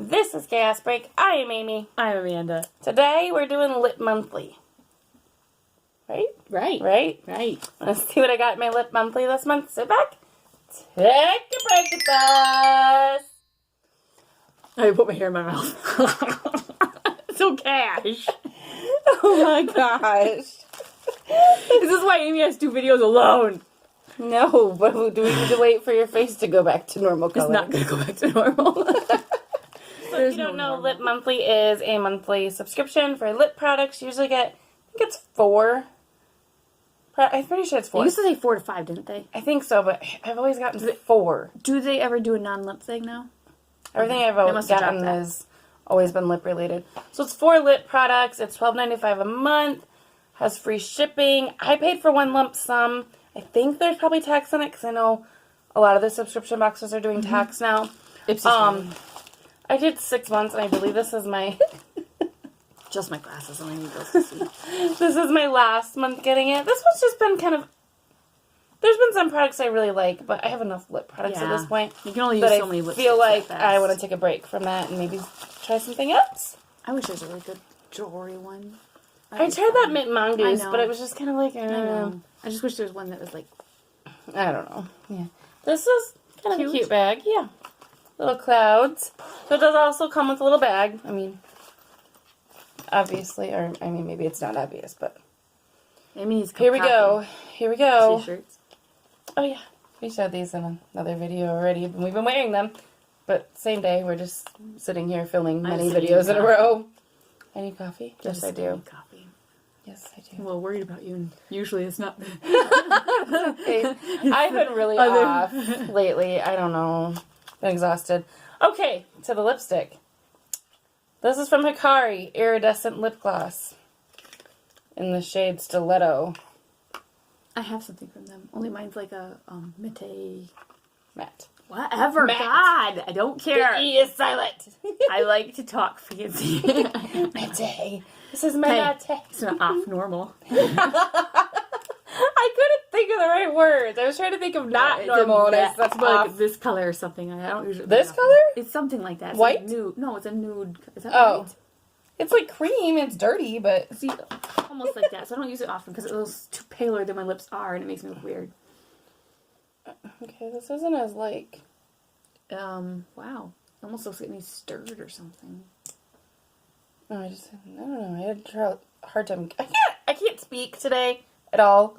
This is Chaos Break. I am Amy. I'm Amanda. Today we're doing Lip Monthly. Right? Right. Let's see what I got in my Lip Monthly this month. Sit back. Take a break with us. I put my hair in my mouth. So cash. Oh my gosh. This is why Amy has to do videos alone. No, but do we need to wait for your face to go back to normal color? It's not going to go back to normal. So if you don't know, Lip Monthly is a monthly subscription for lip products. You usually get, I think it's 4. I'm pretty sure it's 4. They used to say 4 to 5, didn't they? I think so, but I've always gotten 4. Do they ever do a non-lip thing now? Everything I've always gotten has always been lip related. So it's 4 lip products. It's $12.95 a month. Has free shipping. I paid for one lump sum. I think there's probably tax on it because I know a lot of the subscription boxes are doing tax now. I did 6 months, and I believe this is my... Just my glasses, and I need those to see. This is my last month getting it. This one's just been kind of... There's been some products I really like, but I have enough lip products at this point. You can only use so many lipsticks. I feel like I want to take a break from that and maybe try something else. I wish there was a really good jewelry one. I tried that Mint Mongoose, but it was just kind of like... I know. I just wish there was one that was like... I don't know. Yeah. This is kind of a cute bag. Yeah. Little clouds. So it does also come with a little bag. I mean, obviously, or I mean, maybe it's not obvious, but here we go. Here we go. T-shirts. Oh yeah, we showed these in another video already, and we've been wearing them. But same day, we're just sitting here filming many videos in a row. I need coffee. Yes, I do. Coffee. Yes, I do. I'm a little worried about you, and usually it's not. Okay. I've been really off lately. I don't know. Been exhausted. Okay, to the lipstick. This is from Hikari Iridescent Lip Gloss in the shade Stiletto. I have something from them. Only mine's like a Matte. Whatever. Matte. God, I don't care. The E is silent. I like to talk fancy. Matte. This is my matte. It's not off normal. I couldn't think of the right words. I was trying to think of not normal. That's off. like this color or something. I don't usually. This color? It's something like that. It's white? Like nude. No, it's a nude. Is that white? It's like cream. It's dirty, but see, almost like that. So I don't use it often because it looks too paler than my lips are, and it makes me look weird. Okay, this isn't as like. Wow. It almost looks like it needs stirred or something. No, I don't know. I had a hard time. I can't speak today at all.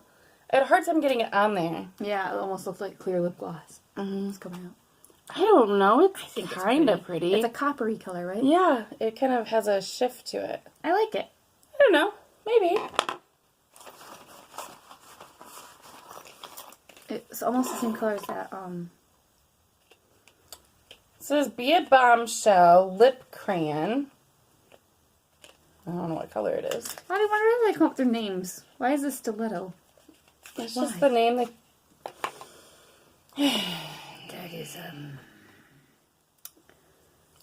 I had a hard time getting it on there. Yeah, it almost looks like clear lip gloss. It's coming out. I don't know. It's kind of pretty. It's a coppery color, right? Yeah, it kind of has a shift to it. I like it. I don't know. Maybe. It's almost the same color as that, It says Be a Bombshell Lip Crayon. I don't know what color it is. Why do they come up with their names? Why is this Stiletto? It's just the name. That is,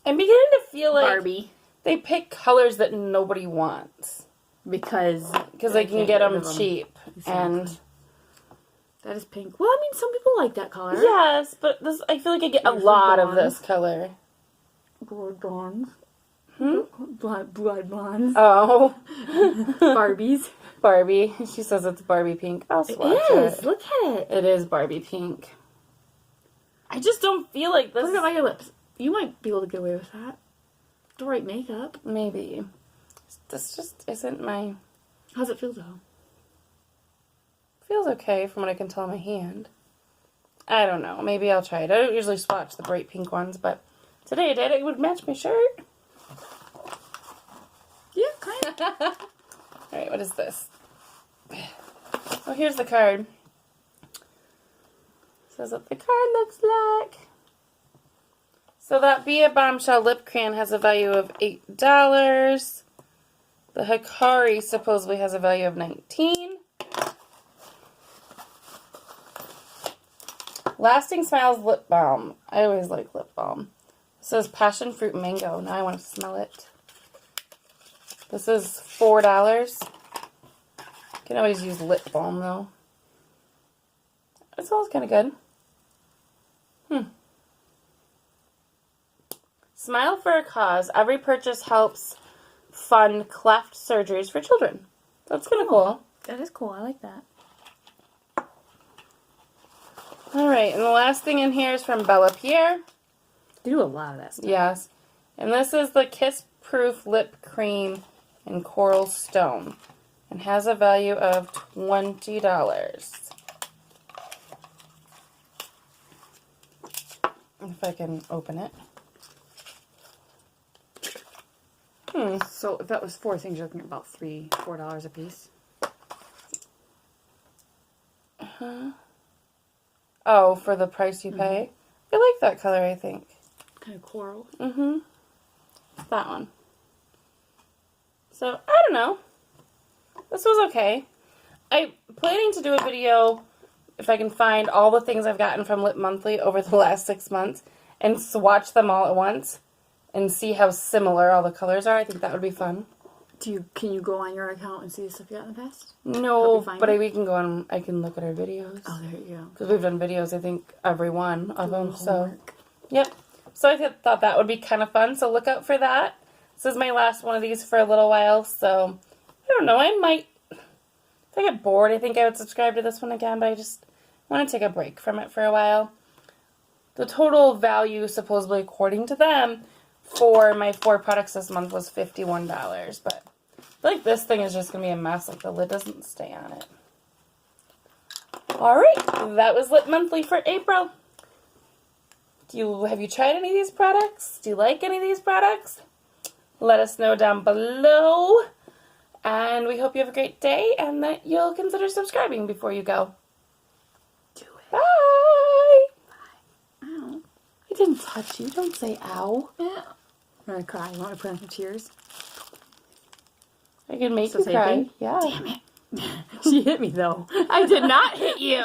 I'm beginning to feel like Barbie. They pick colors that nobody wants. Because they can get them cheap. Exactly. And that is pink. Well, I mean, some people like that color. Yes, but I feel like I get a lot of this color. Blood blondes. Blood blondes. Oh. Barbies. Barbie. She says it's Barbie pink. I'll swatch it. It is. Look at it. It is Barbie pink. I just don't feel like this. Put it on your lips. You might be able to get away with that. The right makeup. Maybe. This just isn't my... How's it feel, though? Feels okay from what I can tell in my hand. I don't know. Maybe I'll try it. I don't usually swatch the bright pink ones, but today I did. It would match my shirt. Yeah, kind of. Alright, what is this? Oh, here's the card. Says what the card looks like. So that Be a Bombshell Lip Crayon has a value of $8. The Hikari supposedly has a value of $19. Lasting Smiles Lip Balm. I always like lip balm. It says Passion Fruit Mango. Now I want to smell it. This is $4. You can always use lip balm though. It smells kind of good. Smile for a cause. Every purchase helps fund cleft surgeries for children. That's kind of cool. That is cool. I like that. All right, and the last thing in here is from Bella Pierre. They do a lot of that stuff. Yes. And this is the Kiss Proof Lip Cream in Coral Stone. And has a value of $20. If I can open it. So if that was 4 things, you're looking at about $4 a piece. Oh, for the price you pay? I like that color, I think. Kind of coral. Mm-hmm. That one. So, I don't know. This was okay. I'm planning to do a video, if I can find all the things I've gotten from Lip Monthly over the last 6 months, and swatch them all at once, and see how similar all the colors are. I think that would be fun. Can you go on your account and see the stuff you got in the past? No, but we can go on, I can look at our videos. Oh, there you go. Because we've done videos, I think, every one of them, so. Homework. Yep. So I thought that would be kind of fun, so look out for that. This is my last one of these for a little while, so I don't know, I might, if I get bored, I think I would subscribe to this one again, but I just want to take a break from it for a while. The total value, supposedly according to them, for my 4 products this month was $51, but I feel like this thing is just going to be a mess, like the lid doesn't stay on it. Alright, that was Lip Monthly for April. Have you tried any of these products? Do you like any of these products? Let us know down below. And we hope you have a great day and that you'll consider subscribing before you go. Do it. Bye! Bye. Ow. I didn't touch you. Don't say ow. Yeah. I'm going to cry. You want to put on some tears? I can make So you say cry. bing? Yeah. Damn it. She hit me, though. I did not hit you.